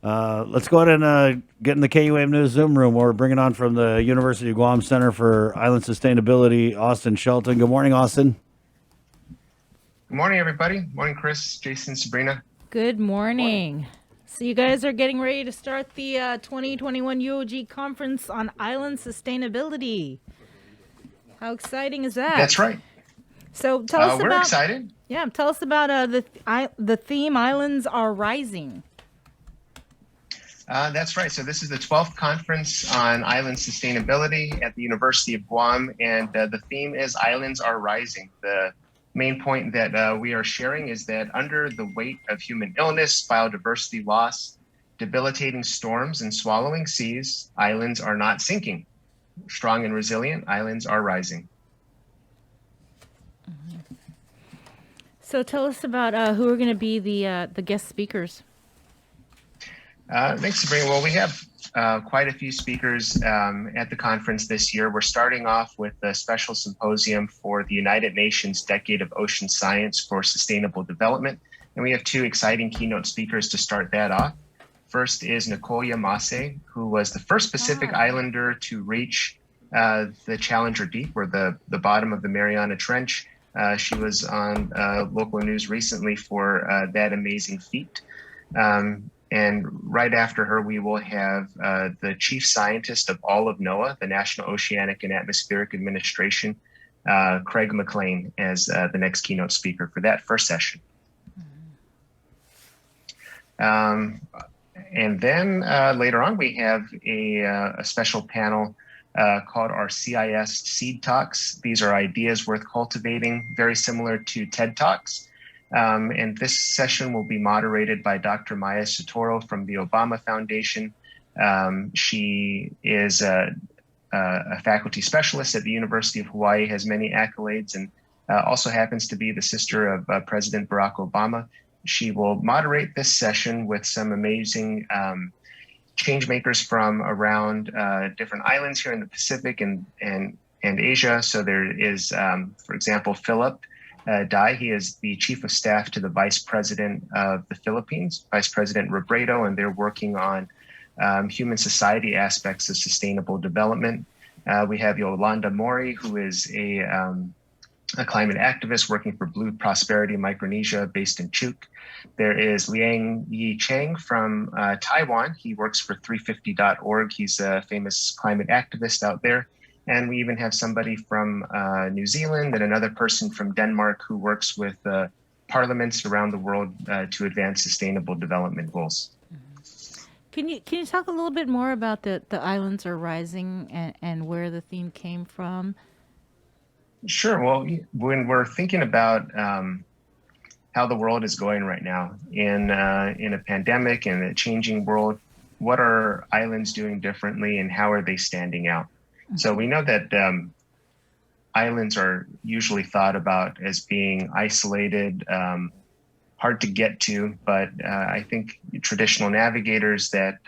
Let's go ahead and get in the KUAM News Zoom room. We're bringing on from the University of Guam Center for Island Sustainability, Austin Shelton. Good morning, Austin. Good morning, everybody. Morning, Chris, Jason, Sabrina. Good morning. So you guys are getting ready to start the 2021 UOG conference on island sustainability. How exciting is that? That's right. So tell us we're about. excited. Yeah, tell us about the theme "Islands Are Rising." That's right. So this is the 12th conference on island sustainability at the University of Guam, and the theme is Islands Are Rising. The main point that we are sharing is that under the weight of human illness, biodiversity loss, debilitating storms, and swallowing seas, islands are not sinking. Strong and resilient, islands are rising. So tell us about who are going to be the guest speakers. Thanks, Sabrina. Well, we have quite a few speakers at the conference this year. We're starting off with a special symposium for the United Nations Decade of Ocean Science for Sustainable Development. And we have two exciting keynote speakers to start that off. First is Nicoya Masse, who was the first Pacific Islander to reach the Challenger Deep, or the bottom of the Mariana Trench. She was on local news recently for that amazing feat. And right after her, we will have the chief scientist of all of NOAA, the National Oceanic and Atmospheric Administration, Craig McLean, as the next keynote speaker for that first session. And then later on, we have a special panel called our CIS Seed Talks. These are ideas worth cultivating, very similar to TED Talks. And this session will be moderated by Dr. Maya Sotoro from the Obama Foundation. She is a faculty specialist at the University of Hawaii, has many accolades, and also happens to be the sister of President Barack Obama. She will moderate this session with some amazing change makers from around different islands here in the Pacific and Asia. So there is, for example, Philip Dai. He is the chief of staff to the vice president of the Philippines, Vice President Robredo, and they're working on human society aspects of sustainable development. We have Yolanda Mori, who is a climate activist working for Blue Prosperity Micronesia based in Chuuk. There is Liang Yi Chang from Taiwan. He works for 350.org. He's a famous climate activist out there. And we even have somebody from New Zealand and another person from Denmark who works with parliaments around the world to advance sustainable development goals. Can you talk a little bit more about the Islands Are Rising and where the theme came from? Sure. Well, when we're thinking about how the world is going right now in a pandemic and a changing world, what are islands doing differently and how are they standing out? So we know that islands are usually thought about as being isolated, hard to get to, but I think traditional navigators that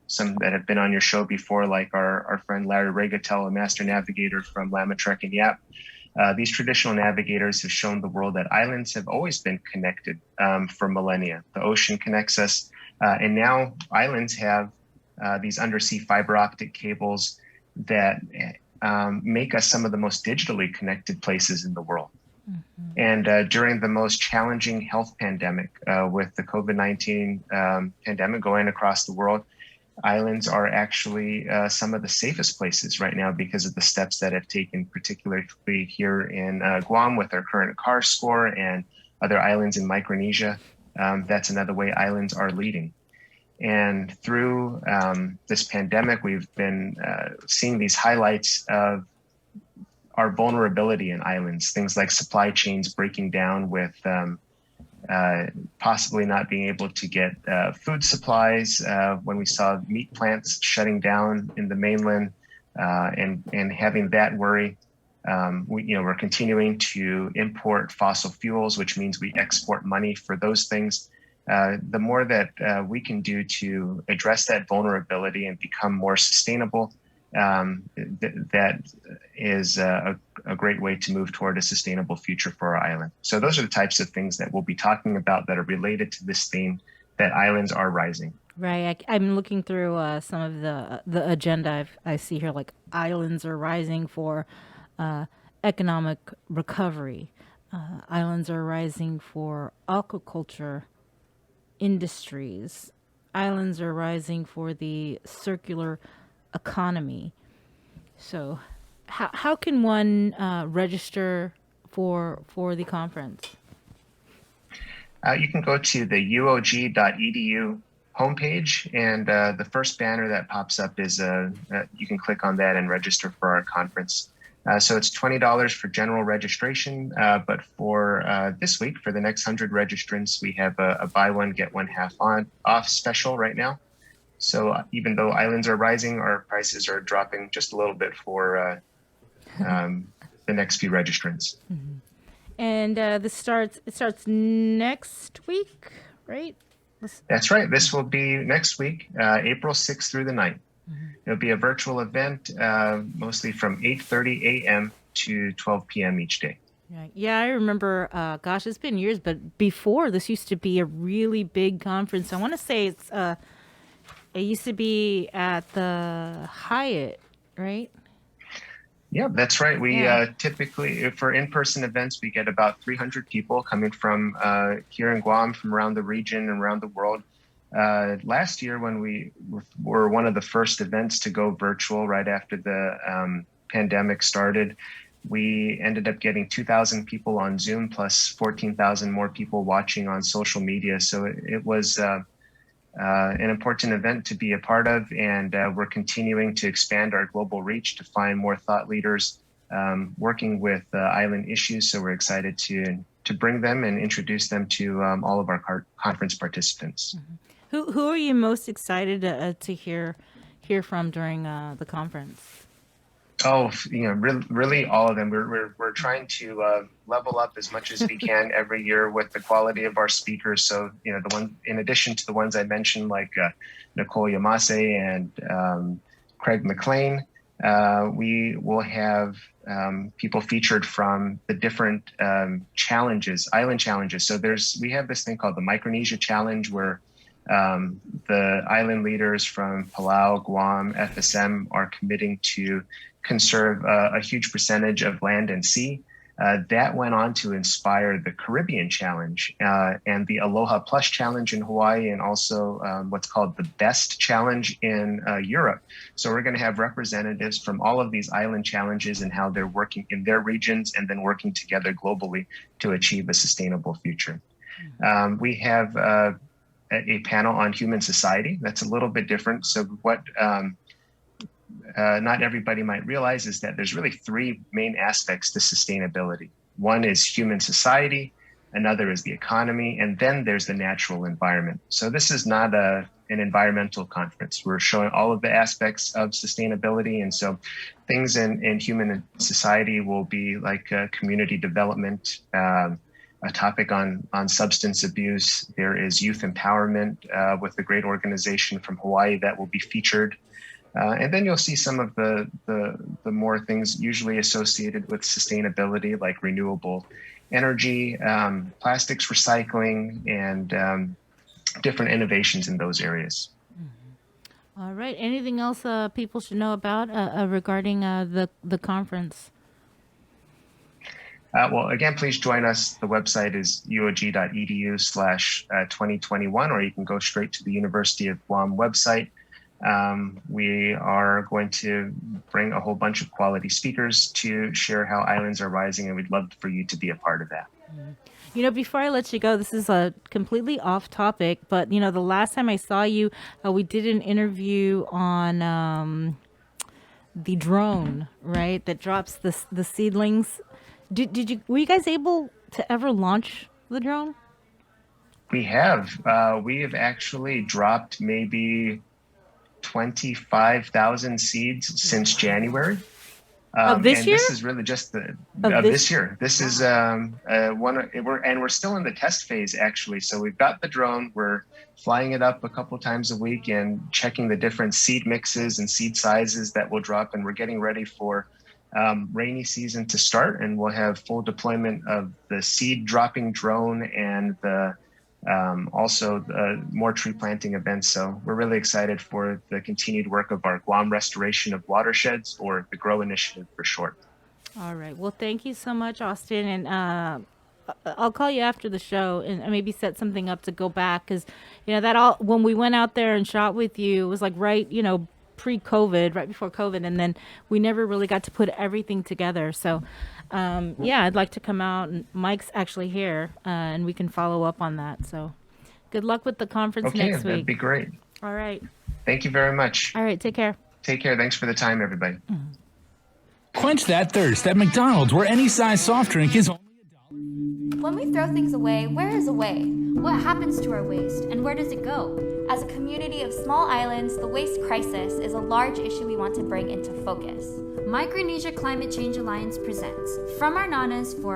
some that have been on your show before, like our friend Larry Regatel, a master navigator from Lamatrek and Yap, these traditional navigators have shown the world that islands have always been connected for millennia. The ocean connects us, and now islands have these undersea fiber optic cables that make us some of the most digitally connected places in the world. Mm-hmm. And during the most challenging health pandemic with the COVID-19 pandemic going across the world, islands are actually some of the safest places right now because of the steps that have taken, particularly here in Guam with our current CAR score and other islands in Micronesia. That's another way islands are leading. And through this pandemic, we've been seeing these highlights of our vulnerability in islands, things like supply chains breaking down with possibly not being able to get food supplies. When we saw meat plants shutting down in the mainland and having that worry, we're continuing to import fossil fuels, which means we export money for those things. The more that we can do to address that vulnerability and become more sustainable, that is a great way to move toward a sustainable future for our island. So those are the types of things that we'll be talking about that are related to this theme, that islands are rising. Right. I'm looking through some of the agenda I see here, like islands are rising for uh, economic recovery. Islands are rising for aquaculture industries. Islands are rising for the circular economy. So, how can one register for the conference? You can go to the uog.edu homepage, and the first banner that pops up is you can click on that and register for our conference. So it's $20 for general registration, but for this week, for the next 100 registrants, we have a buy one, get one half off special right now. So even though islands are rising, our prices are dropping just a little bit for the next few registrants. And it starts next week, right? That's right. This will be next week, April 6th through the 9th. It'll be a virtual event, mostly from 8:30 a.m. to 12 p.m. each day. Right. Yeah, I remember. Gosh, it's been years, but before this used to be a really big conference. I want to say it used to be at the Hyatt, right? Yeah, that's right. We typically, for in-person events, we get about 300 people coming from here in Guam, from around the region and around the world. Last year, when we were one of the first events to go virtual right after the pandemic started, we ended up getting 2,000 people on Zoom, plus 14,000 more people watching on social media. So it was an important event to be a part of, and we're continuing to expand our global reach to find more thought leaders working with island issues. So we're excited to bring them and introduce them to all of our conference participants. Who are you most excited to hear from during the conference? Oh, really all of them. We're trying to level up as much as we can every year with the quality of our speakers. So, the one, in addition to the ones I mentioned, like Nicole Yamase and Craig McLean, we will have people featured from the different challenges, island challenges. So we have this thing called the Micronesia Challenge, where the island leaders from Palau, Guam, FSM are committing to conserve a huge percentage of land and sea. That went on to inspire the Caribbean Challenge and the Aloha Plus Challenge in Hawaii, and also what's called the Best Challenge in Europe. So we're going to have representatives from all of these island challenges and how they're working in their regions and then working together globally to achieve a sustainable future. We have a panel on human society that's a little bit different. So what not everybody might realize is that there's really three main aspects to sustainability. One is human society, another is the economy, and then there's the natural environment. So this is not an environmental conference. We're showing all of the aspects of sustainability. And so things in human society will be like community development, a topic on substance abuse. There is youth empowerment with a great organization from Hawaii that will be featured. And then you'll see some of the more things usually associated with sustainability, like renewable energy, plastics recycling, and different innovations in those areas. All right. Anything else people should know about regarding the conference? Well, again, please join us. The website is uog.edu/2021, or you can go straight to the University of Guam website. We are going to bring a whole bunch of quality speakers to share how islands are rising, and we'd love for you to be a part of that. Before I let you go, this is a completely off topic, but the last time I saw you, we did an interview on the drone, right? That drops the seedlings. Were you guys able to ever launch the drone? We have actually dropped maybe 25,000 seeds since January. Of this year? This is really just of this year. This is we're still in the test phase, actually. So we've got the drone. We're flying it up a couple times a week and checking the different seed mixes and seed sizes that will drop. And we're getting ready for rainy season to start, and we'll have full deployment of the seed dropping drone and the Also more tree planting events. So we're really excited for the continued work of our Guam Restoration of Watersheds, or the GROW initiative for short. All right. Well, thank you so much, Austin. And I'll call you after the show and maybe set something up to go back, because, that all, when we went out there and shot with you, it was like right, pre-COVID, right before COVID. And then we never really got to put everything together. So, yeah, I'd like to come out, and Mike's actually here, and we can follow up on that. So good luck with the conference next week. That'd be great. All right. Thank you very much. All right. Take care. Take care. Thanks for the time, everybody. Quench that thirst at McDonald's, where any size soft drink is only When we throw things away, where is away? What happens to our waste, and where does it go? As a community of small islands, the waste crisis is a large issue we want to bring into focus. Micronesia Climate Change Alliance presents From Our Nanas for